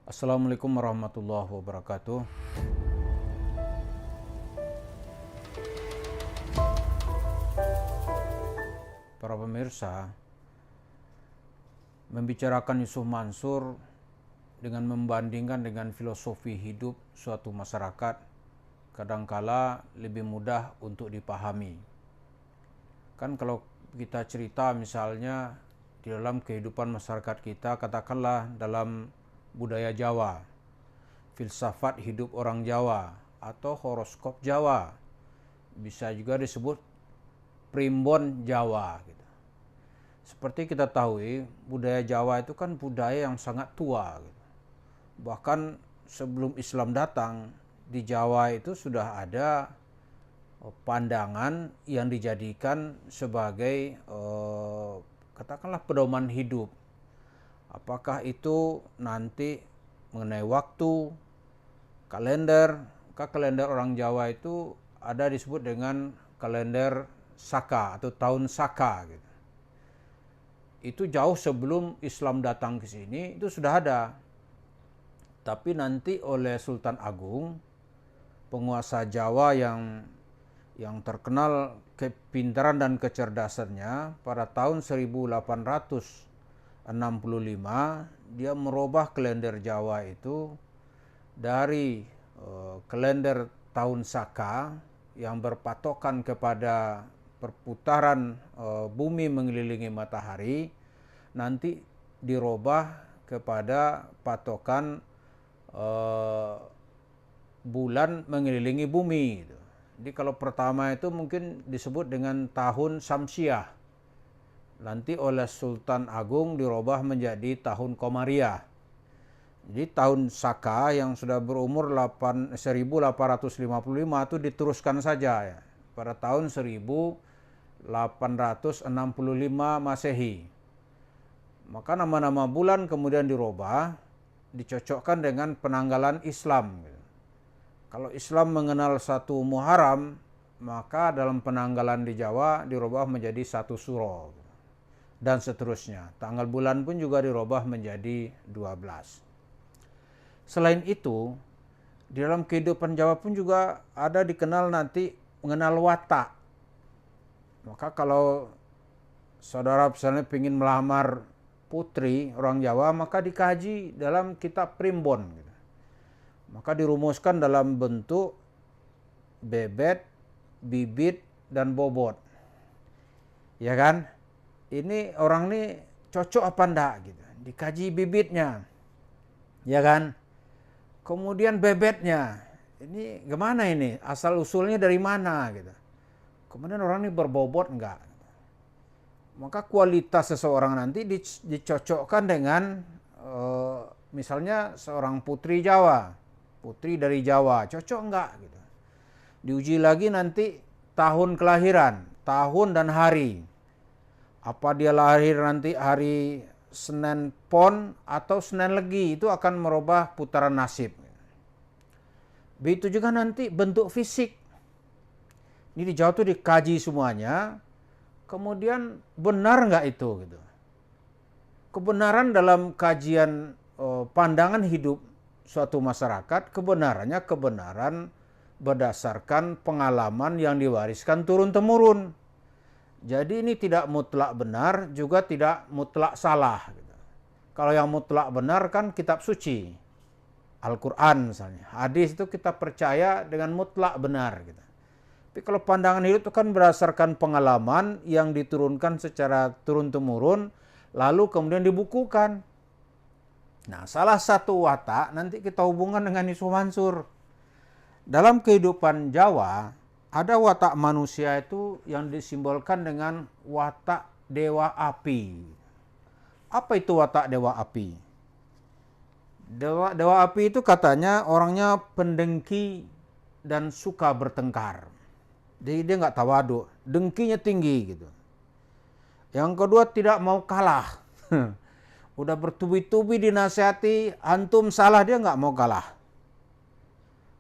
Assalamualaikum warahmatullahi wabarakatuh. Para pemirsa, membicarakan Yusuf Mansur dengan membandingkan dengan filosofi hidup suatu masyarakat kadangkala lebih mudah untuk dipahami. Kan kalau kita cerita misalnya di dalam kehidupan masyarakat kita, katakanlah dalam budaya Jawa, filsafat hidup orang Jawa atau horoskop Jawa, bisa juga disebut primbon Jawa gitu. Seperti kita tahu, budaya Jawa itu kan budaya yang sangat tua gitu. Bahkan sebelum Islam datang, di Jawa itu sudah ada pandangan yang dijadikan sebagai katakanlah pedoman hidup. Apakah itu nanti mengenai waktu, kalender, maka kalender orang Jawa itu ada disebut dengan kalender Saka atau tahun Saka gitu. Itu jauh sebelum Islam datang ke sini itu sudah ada. Tapi nanti oleh Sultan Agung, penguasa Jawa yang terkenal kepintaran dan kecerdasannya, pada tahun 1865 dia merubah kalender Jawa itu dari kalender tahun Saka yang berpatokan kepada perputaran bumi mengelilingi matahari, nanti dirubah kepada patokan bulan mengelilingi bumi. Jadi kalau pertama itu mungkin disebut dengan tahun Samsiah. Nanti oleh Sultan Agung dirubah menjadi tahun Komariah. Jadi tahun Saka yang sudah berumur 1855 itu diteruskan saja ya, pada tahun 1865 Masehi. Maka nama-nama bulan kemudian dirubah, dicocokkan dengan penanggalan Islam. Kalau Islam mengenal satu Muharram, maka dalam penanggalan di Jawa dirubah menjadi satu Suro. Dan seterusnya. Tanggal bulan pun juga dirubah menjadi 12. Selain itu, di dalam kehidupan Jawa pun juga ada dikenal nanti mengenal watak. Maka kalau saudara misalnya ingin melamar putri orang Jawa, maka dikaji dalam kitab primbon. Maka dirumuskan dalam bentuk bebet, bibit, dan bobot. Ya kan? Ini orang ini cocok apa enggak gitu. Dikaji bibitnya. Ya kan? Kemudian bebetnya. Ini gimana ini? Asal usulnya dari mana gitu. Kemudian orang ini berbobot enggak. Maka kualitas seseorang nanti dicocokkan dengan misalnya seorang putri Jawa, putri dari Jawa, cocok enggak gitu. Diuji lagi nanti tahun kelahiran, tahun dan hari. Apa dia lahir nanti hari Senin Pon atau Senin Legi, itu akan merubah putaran nasib. Begitu juga nanti bentuk fisik. Ini di Jawa tuh dikaji semuanya. Kemudian benar nggak itu gitu. Kebenaran dalam kajian pandangan hidup suatu masyarakat, kebenarannya kebenaran berdasarkan pengalaman yang diwariskan turun-temurun. Jadi ini tidak mutlak benar, juga tidak mutlak salah gitu. Kalau yang mutlak benar kan kitab suci, Al-Quran misalnya. Hadis itu kita percaya dengan mutlak benar gitu. Tapi kalau pandangan hidup itu kan berdasarkan pengalaman yang diturunkan secara turun-temurun, lalu kemudian dibukukan. Nah, salah satu watak nanti kita hubungkan dengan Yusuf Mansur. Dalam kehidupan Jawa, ada watak manusia itu yang disimbolkan dengan watak dewa api. Apa itu watak dewa api? Dewa api itu katanya orangnya pendengki dan suka bertengkar. Jadi dia nggak tawaduk, dengkinya tinggi gitu. Yang kedua, tidak mau kalah. Udah bertubi-tubi dinasihati, antum salah, dia nggak mau kalah.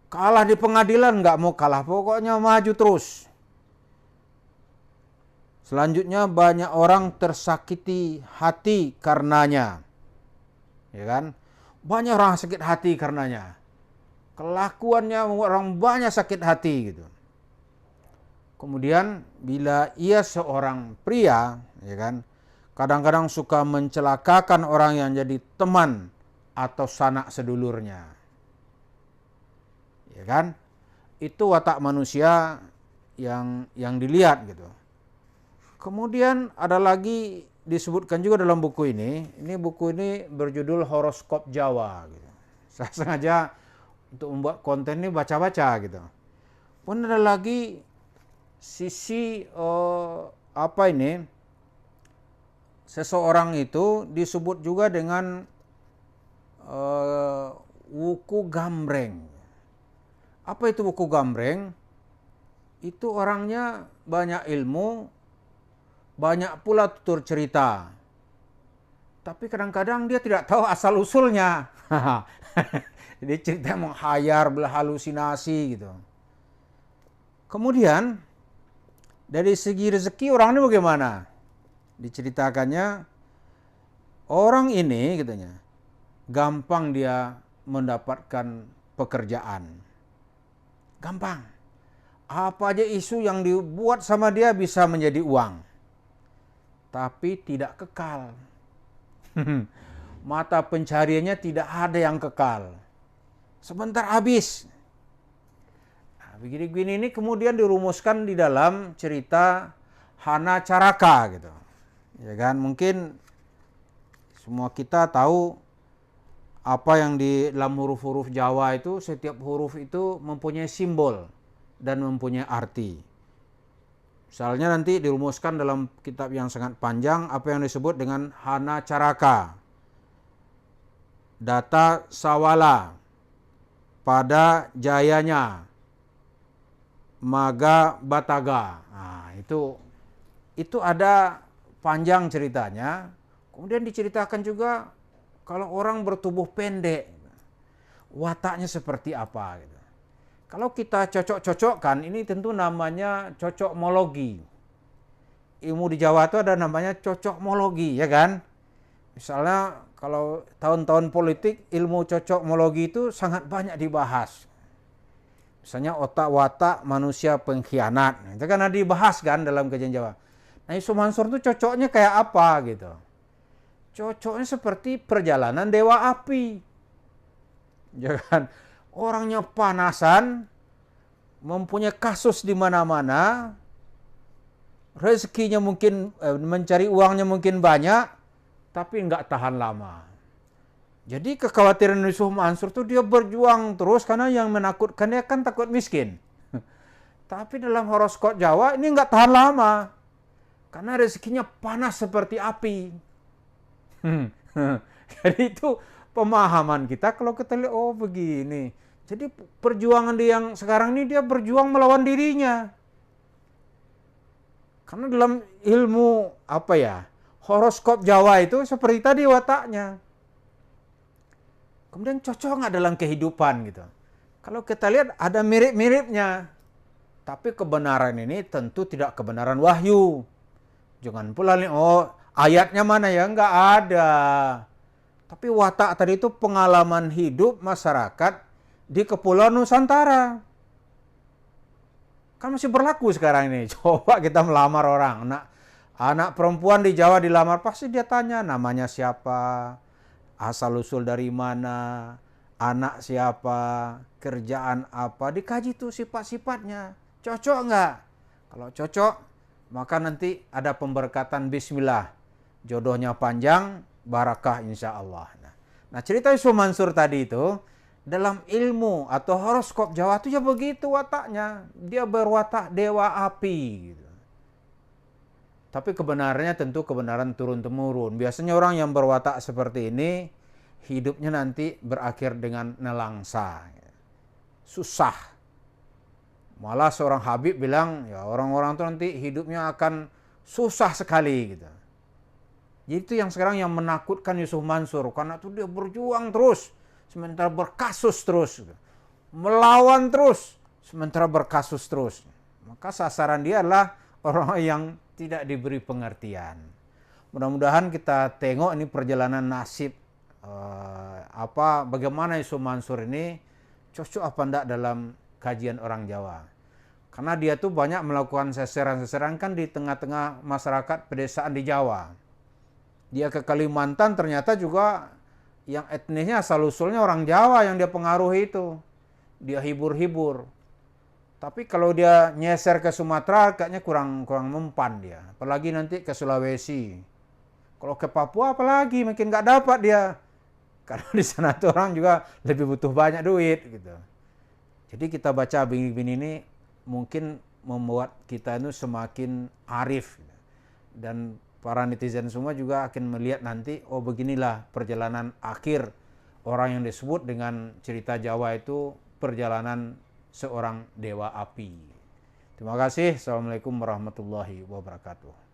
Kalah di pengadilan nggak mau kalah, pokoknya maju terus. Selanjutnya banyak orang tersakiti hati karenanya. Ya kan? Banyak orang sakit hati karenanya. Kelakuannya orang banyak sakit hati gitu. Kemudian bila ia seorang pria, ya kan, kadang-kadang suka mencelakakan orang yang jadi teman atau sanak sedulurnya. Ya kan? Itu watak manusia yang dilihat gitu. Kemudian ada lagi disebutkan juga dalam buku ini. Ini buku ini berjudul Horoskop Jawa gitu. Saya sengaja untuk membuat konten ini baca-baca gitu. Pun ada lagi sisi seseorang itu disebut juga dengan wuku gambreng. Apa itu wuku gambreng? Itu orangnya banyak ilmu, banyak pula tutur cerita. Tapi kadang-kadang dia tidak tahu asal usulnya. Jadi cerita menghayar, berhalusinasi gitu. Kemudian dari segi rezeki orang ini bagaimana? Diceritakannya orang ini katanya gampang dia mendapatkan pekerjaan. Gampang. Apa aja isu yang dibuat sama dia bisa menjadi uang. Tapi tidak kekal. Mata pencariannya tidak ada yang kekal. Sebentar habis. Nah, begini-begini ini kemudian dirumuskan di dalam cerita Hana Caraka gitu. Ya kan, mungkin semua kita tahu apa yang di dalam huruf-huruf Jawa itu, setiap huruf itu mempunyai simbol dan mempunyai arti. Misalnya nanti dirumuskan dalam kitab yang sangat panjang apa yang disebut dengan Hana Caraka, Data Sawala, pada jayanya, Maga Bataga. Nah, itu ada panjang ceritanya. Kemudian diceritakan juga kalau orang bertubuh pendek, wataknya seperti apa gitu. Kalau kita cocok-cocokkan, ini tentu namanya cocokmologi. Ilmu di Jawa itu ada namanya cocokmologi, ya kan? Misalnya kalau tahun-tahun politik, ilmu cocokmologi itu sangat banyak dibahas. Misalnya otak watak manusia pengkhianat, itu kan ada dibahas kan dalam kajian Jawa. Nah, Yusuf Mansur itu cocoknya kayak apa gitu? Cocoknya seperti perjalanan dewa api. Ya kan? Orangnya panasan, mempunyai kasus di mana-mana, rezekinya mungkin, mencari uangnya mungkin banyak, tapi nggak tahan lama. Jadi kekhawatiran Yusuf Mansur itu dia berjuang terus karena yang menakutkan dia kan takut miskin. Tapi dalam horoskop Jawa ini nggak tahan lama. Karena rezekinya panas seperti api. Jadi itu pemahaman kita kalau kita lihat, oh begini. Jadi perjuangan dia yang sekarang ini dia berjuang melawan dirinya. Karena dalam ilmu horoskop Jawa itu seperti tadi wataknya. Kemudian cocok nggak dalam kehidupan gitu. Kalau kita lihat ada mirip-miripnya. Tapi kebenaran ini tentu tidak kebenaran wahyu. Jangan pula nih, ayatnya mana ya? Nggak ada. Tapi watak tadi itu pengalaman hidup masyarakat di Kepulauan Nusantara. Kan masih berlaku sekarang ini. Coba kita melamar orang. Anak perempuan di Jawa dilamar, pasti dia tanya namanya siapa, asal-usul dari mana, anak siapa, kerjaan apa. Dikaji tuh sifat-sifatnya. Cocok nggak? Kalau cocok, maka nanti ada pemberkatan bismillah. Jodohnya panjang, barakah insya Allah. Nah cerita Yusuf Mansur tadi itu, dalam ilmu atau horoskop Jawa itu ya begitu wataknya. Dia berwatak dewa api gitu. Tapi kebenarannya tentu kebenaran turun-temurun. Biasanya orang yang berwatak seperti ini, hidupnya nanti berakhir dengan nelangsa. Susah. Malah seorang Habib bilang, ya orang-orang itu nanti hidupnya akan susah sekali gitu. Jadi itu yang sekarang yang menakutkan Yusuf Mansur. Karena itu dia berjuang terus. Sementara berkasus terus. Melawan terus. Sementara berkasus terus. Maka sasaran dia adalah orang yang tidak diberi pengertian. Mudah-mudahan kita tengok ini perjalanan nasib bagaimana Yusuf Mansur ini cocok apa enggak dalam kajian orang Jawa. Karena dia tuh banyak melakukan seseran-seseran kan di tengah-tengah masyarakat pedesaan di Jawa. Dia ke Kalimantan ternyata juga yang etnisnya asal-usulnya orang Jawa yang dia pengaruhi itu. Dia hibur-hibur. Tapi kalau dia nyeser ke Sumatera kayaknya kurang mempan dia. Apalagi nanti ke Sulawesi. Kalau ke Papua apalagi makin nggak dapat dia. Karena di sana tuh orang juga lebih butuh banyak duit gitu. Jadi kita baca Bin ini mungkin membuat kita itu semakin arif. Dan para netizen semua juga akan melihat nanti, oh beginilah perjalanan akhir orang yang disebut dengan cerita Jawa itu perjalanan seorang dewa api. Terima kasih. Assalamualaikum warahmatullahi wabarakatuh.